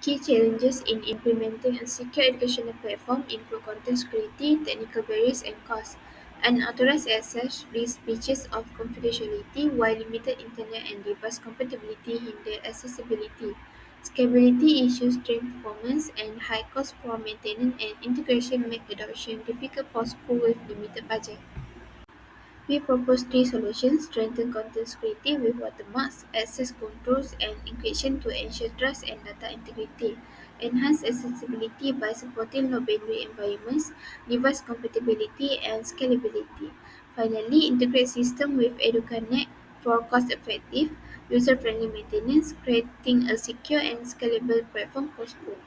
Key challenges in implementing a secure educational platform include content security, technical barriers, and costs. Unauthorized access risks breaches of confidentiality, while limited internet and device compatibility hinder accessibility. Scalability issues, strain performance, and high costs for maintenance and integration make adoption difficult for schools with limited budget. We propose three solutions: strengthen content security with watermarks, access controls, and encryption to ensure trust and data integrity; enhance accessibility by supporting low bandwidth environments, device compatibility, and scalability; finally, integrate system with EduConnect for cost-effective, user-friendly maintenance, creating a secure and scalable platform for schools.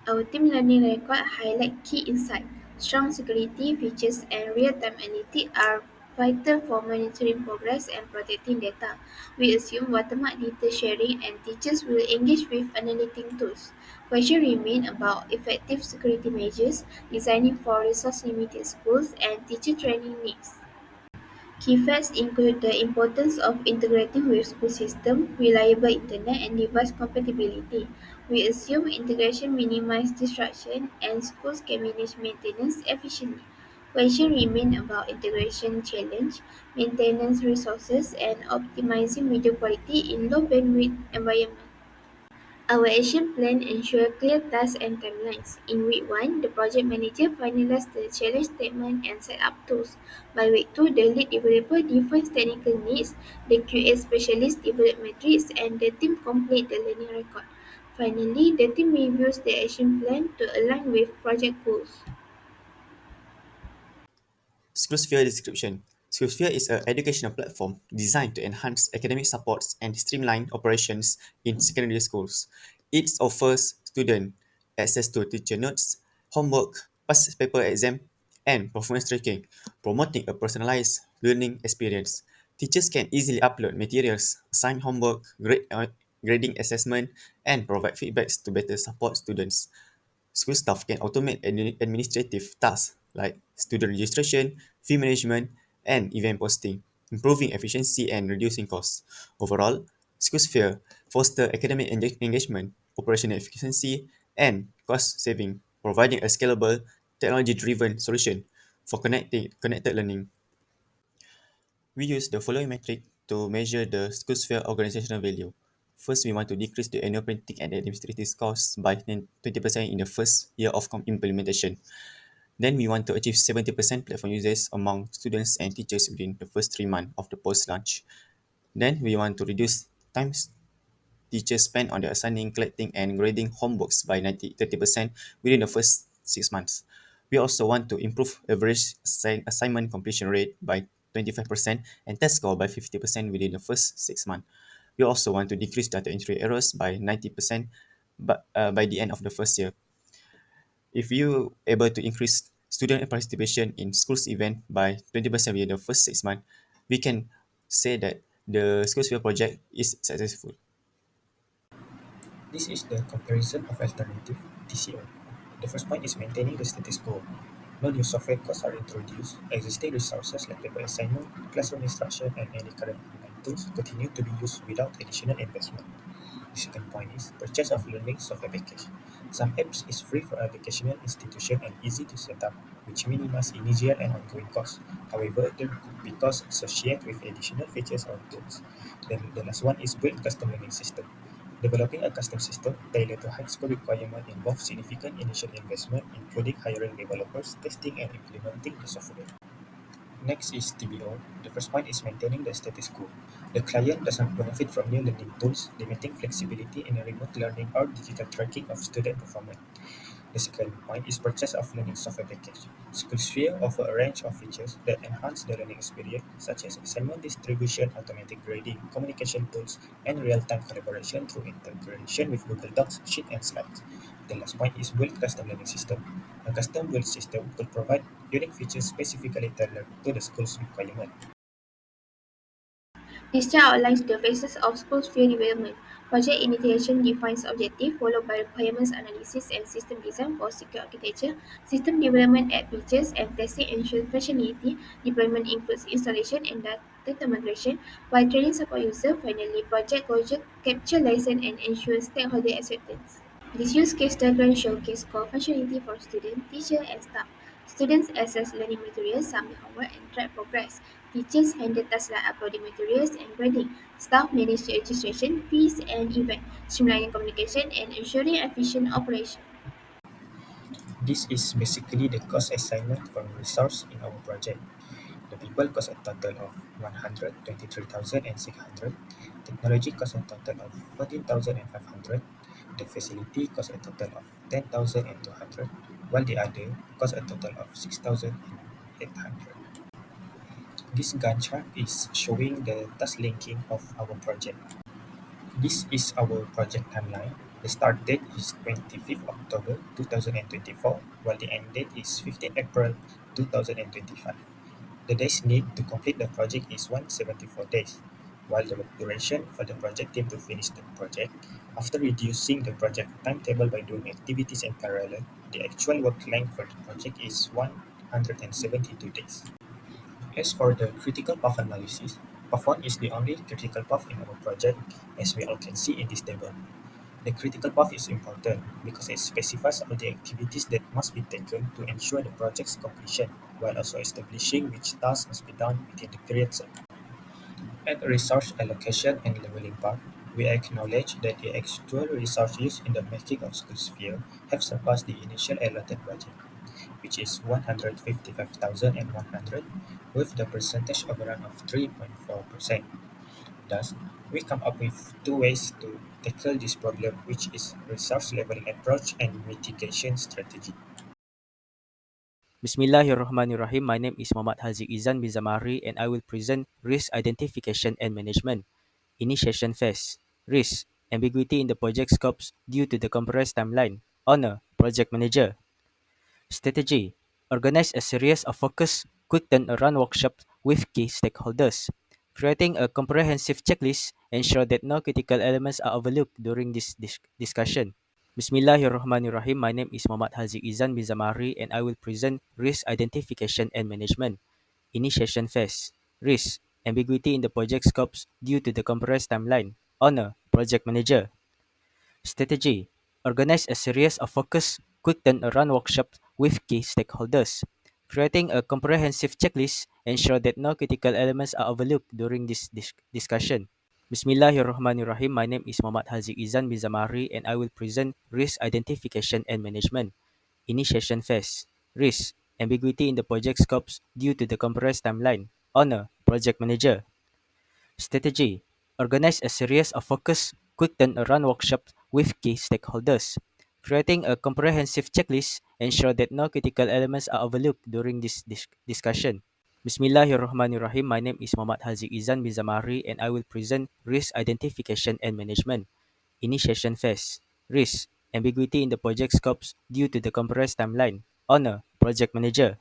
Our team learning record highlight key insights. Strong security features and real-time analytics are vital for monitoring progress and protecting data. We assume watermark data sharing and teachers will engage with analytic tools. Questions remain about effective security measures, designing for resource-limited schools, and teacher training needs. Key facts include the importance of integrating with school system, reliable internet, and device compatibility. We assume integration minimizes disruption and schools can manage maintenance efficiently. Questions remain about integration challenge, maintenance resources, and optimizing video quality in low bandwidth environments. Our action plan ensures clear tasks and timelines. In week 1, the project manager finalizes the challenge statement and set up tools. By week 2, the lead developer defines technical needs, the QA specialist develops metrics, and the team completes the learning record. Finally, the team reviews the action plan to align with project goals. Schoolsphere description. Schoolsphere is an educational platform designed to enhance academic supports and streamline operations in secondary schools. It offers students access to teacher notes, homework, past paper exam, and performance tracking, promoting a personalized learning experience. Teachers can easily upload materials, assign homework, grading assessment, and provide feedbacks to better support students. School staff can automate administrative tasks like student registration, fee management, and event posting, improving efficiency and reducing costs. Overall, SchoolSphere foster academic engagement, operational efficiency, and cost saving, providing a scalable, technology-driven solution for connected learning. We use the following metric to measure the SchoolSphere organizational value. First, we want to decrease the annual printing and administrative costs by 20% in the first year of implementation. Then we want to achieve 70% platform users among students and teachers within the first 3 months of the post-launch. Then we want to reduce time teachers spend on the assigning, collecting, and grading homeworks by 30% within the first 6 months. We also want to improve average assignment completion rate by 25% and test score by 50% within the first 6 months. We also want to decrease data entry errors by 90% by the end of the first year. If you able to increase student participation in schools event by 20% within the first 6 months, we can say that the schools fair project is successful. This is the comparison of alternative TCO. The first point is maintaining the status quo. No new software costs are introduced. Existing resources like paper assignment, classroom instruction, and any current online tools continue to be used without additional investment. The second point is purchase of learning software package. Some apps is free for educational institution and easy to set up, which minimize initial and ongoing costs. However, there could be costs associated with additional features or tools. Then the last one is build custom learning system. Developing a custom system tailored to high school requirement involves significant initial investment, including hiring developers, testing, and implementing the software. Next is TBO. The first point is maintaining the status quo. The client does not benefit from new learning tools, limiting flexibility in remote learning or digital tracking of student performance. The second point is purchase of learning software package. SchoolSphere offer a range of features that enhance the learning experience, such as assignment distribution, automatic grading, communication tools, and real-time collaboration through integration with Google Docs, Sheet, and Slides. The last point is build custom learning system. A custom built system could provide unique features specifically tailored to the school's requirement. This chart outlines the phases of school sphere development. Project initiation defines objective, followed by requirements analysis and system design for secure architecture. System development adds features and testing ensures functionality. Deployment includes installation and data migration, while training support user. Finally, project closure capture license and ensures stakeholder acceptance. This use case diagram showcases core functionality for student, teacher, and staff. Students access learning materials, submit homework, and track progress. Teachers handle tasks like uploading materials and grading. Staff manage registration, fees, and event, streamlining communication and ensuring efficient operation. This is basically the cost assignment for resource in our project. The people cost a total of 123,600. Technology cost a total of 14,500. The facility cost a total of 10,200, while the other cost a total of 6,800. This Gantt chart is showing the task linking of our project. This is our project timeline. The start date is 25th October 2024, while the end date is 15th April 2025. The days needed to complete the project is 174 days, while the duration for the project team to finish the project, after reducing the project timetable by doing activities in parallel, the actual work length for the project is 172 days. As for the critical path analysis, path 1 is the only critical path in our project, as we all can see in this table. The critical path is important because it specifies all the activities that must be taken to ensure the project's completion, while also establishing which tasks must be done within the period set. At resource allocation and leveling part, we acknowledge that the actual resource used in the making of SchoolSphere have surpassed the initial allotted budget, which is 155,100, with the percentage overrun of 3.4%. Thus, we come up with two ways to tackle this problem, which is resource leveling approach and mitigation strategy. Bismillahirrahmanirrahim. My name is Muhammad Haziq Izan bin Zamari and I will present risk identification and management. Initiation phase. Risk. Ambiguity in the project scopes due to the compressed timeline. Owner. Project manager. Strategy. Organize a series of focused, quick turnaround workshops with key stakeholders. Creating a comprehensive checklist ensure that no critical elements are overlooked during this discussion. Bismillahirrahmanirrahim. My name is Muhammad Haziq Izan bin Zamari and I will present risk identification and management. Initiation phase. Risk. Ambiguity in the project scopes due to the compressed timeline. Owner. Project manager. Strategy. Organize a series of focused, quick turnaround workshops with key stakeholders. Creating a comprehensive checklist ensure that no critical elements are overlooked during this discussion. Bismillahirrahmanirrahim. My name is Muhammad Haziq Izan bin Zamari and I will present risk identification and management. Initiation phase. Risk. Ambiguity in the project scopes due to the compressed timeline. Owner. Project manager. Strategy. Organize a series of focused, quick turnaround workshops with key stakeholders. Creating a comprehensive checklist ensure that no critical elements are overlooked during this discussion. Bismillahirrahmanirrahim. My name is Muhammad Haziq Izan bin Zamari and I will present risk identification and management. Initiation phase. Risk. Ambiguity in the project scopes due to the compressed timeline. Owner. Project manager.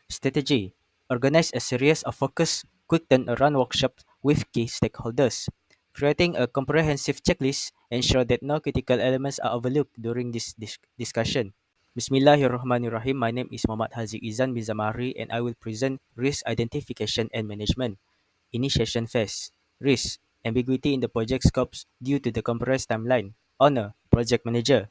Strategy. Organize a series of focused, quick turnaround workshops with key stakeholders. Creating a comprehensive checklist ensure that no critical elements are overlooked during this discussion. Bismillahirrahmanirrahim. My name is Muhammad Haziq Izan bin Zamari and I will present risk identification and management. Initiation phase. Risk. Ambiguity in the project scopes due to the compressed timeline. Owner. Project manager.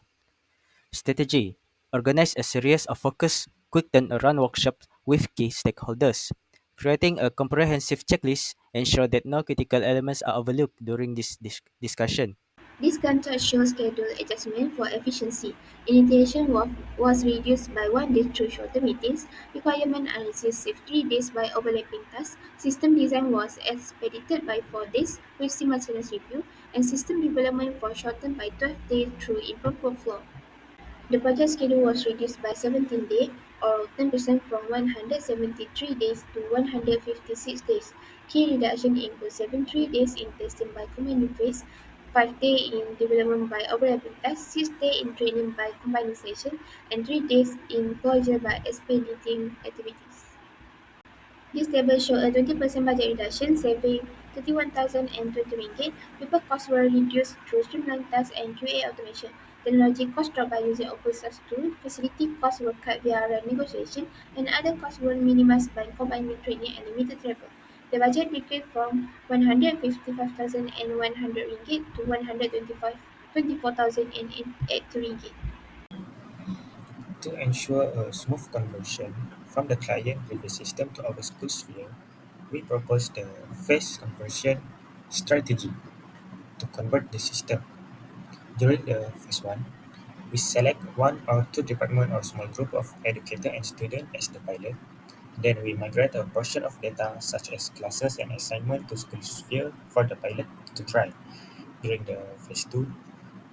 Strategy. Organize a series of focused, quick turnaround workshops with key stakeholders. Creating a comprehensive checklist ensure that no critical elements are overlooked during this discussion. This Gantt shows schedule adjustment for efficiency. Initiation was reduced by 1 day through shorter meetings. Requirement analysis saved 3 days by overlapping tasks. System design was expedited by 4 days with simultaneous review. And system development was shortened by 12 days through improved workflow. The project schedule was reduced by 17 days, or 10% from 173 days to 156 days. Key reduction include 73 days in testing by combining phase, 5 days in development by overlapping tasks, 6 days in training by combining sessions, and 3 days in closure by expediting activities. This table shows a 20% budget reduction, saving 31,020 ringgit. People costs were reduced through streamlined tasks and QA automation. Technology costs dropped by using open source tools. Facility costs were cut via renegotiation, and other costs were minimized by combining training and limited travel. The budget decreased from 155,100 ringgit to 125,000 24,008 ringgit. To ensure a smooth conversion from the client previous system to our school sphere, we propose the phase conversion strategy to convert the system. During the phase 1, we select one or two department or small group of educator and student as the pilot. Then we migrate a portion of data such as classes and assignment to school sphere for the pilot to try. During the phase 2,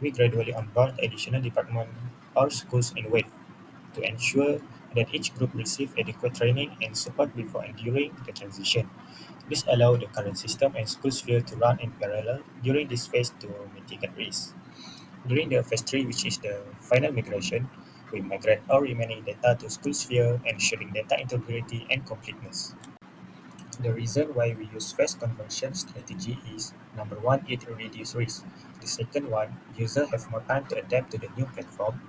we gradually onboard additional department or schools in wave to ensure that each group receive adequate training and support before and during the transition. This allows the current system and school sphere to run in parallel during this phase to mitigate risk. During the phase 3, which is the final migration, we migrate all remaining data to school sphere, ensuring data integrity and completeness. The reason why we use phase conversion strategy is number one, it reduces risk. The second one, users have more time to adapt to the new platform,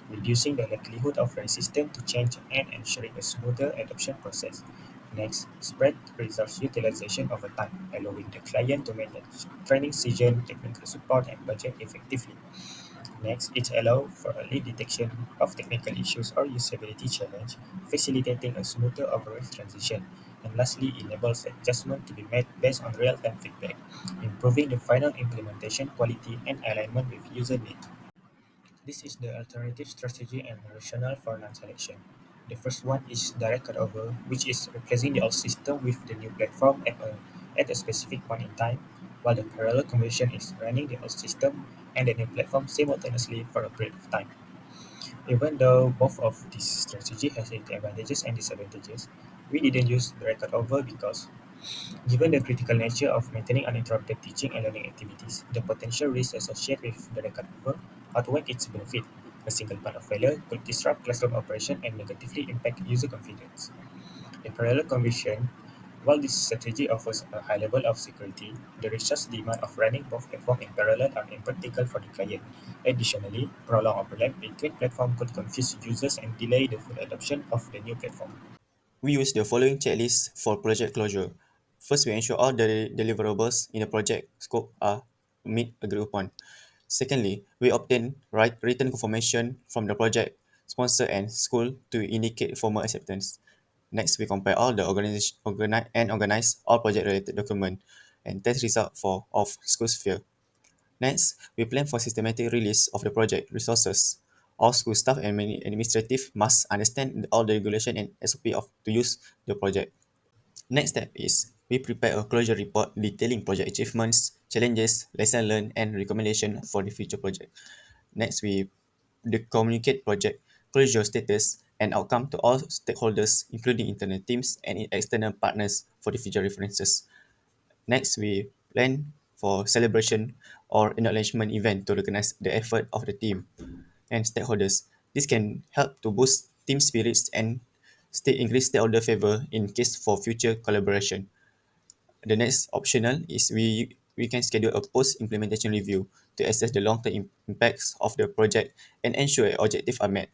reducing the likelihood of resistance to change and ensuring a smoother adoption process. Next, spread resource utilization over time, allowing the client to manage training session, technical support, and budget effectively. Next, it allows for early detection of technical issues or usability challenge, facilitating a smoother overall transition. And lastly, enables adjustment to be made based on real-time feedback, improving the final implementation quality and alignment with user needs. This is the alternative strategy and rationale for non-selection. The first one is direct cutover, which is replacing the old system with the new platform at a specific point in time, while the parallel conversion is running the old system and the new platform simultaneously for a period of time. Even though both of these strategy has its advantages and disadvantages, we didn't use direct cutover because given the critical nature of maintaining uninterrupted teaching and learning activities, the potential risks associated with the recovery outweigh its benefit. A single point of failure could disrupt classroom operation and negatively impact user confidence. In parallel conversion, while this strategy offers a high level of security, the resource demand of running both platforms in parallel are impractical for the client. Additionally, prolonged overlap between platforms could confuse users and delay the full adoption of the new platform. We use the following checklist for project closure. First, we ensure all the deliverables in the project scope are meet agreed upon. Secondly, we obtain written confirmation from the project sponsor and school to indicate formal acceptance. Next, we compare all the organize all project-related document and test result for of school sphere. Next, we plan for systematic release of the project resources. All school staff and many administrative must understand all the regulation and SOP of to use the project. Next step is we prepare a closure report detailing project achievements, challenges, lesson learned, and recommendation for the future project. Next, we communicate project closure status and outcome to all stakeholders, including internal teams and external partners for the future references. Next, we plan for celebration or acknowledgement event to recognize the effort of the team and stakeholders. This can help to boost team spirits and increase stakeholder favor in case for future collaboration. The next optional is we can schedule a post-implementation review to assess the long-term impacts of the project and ensure objectives are met.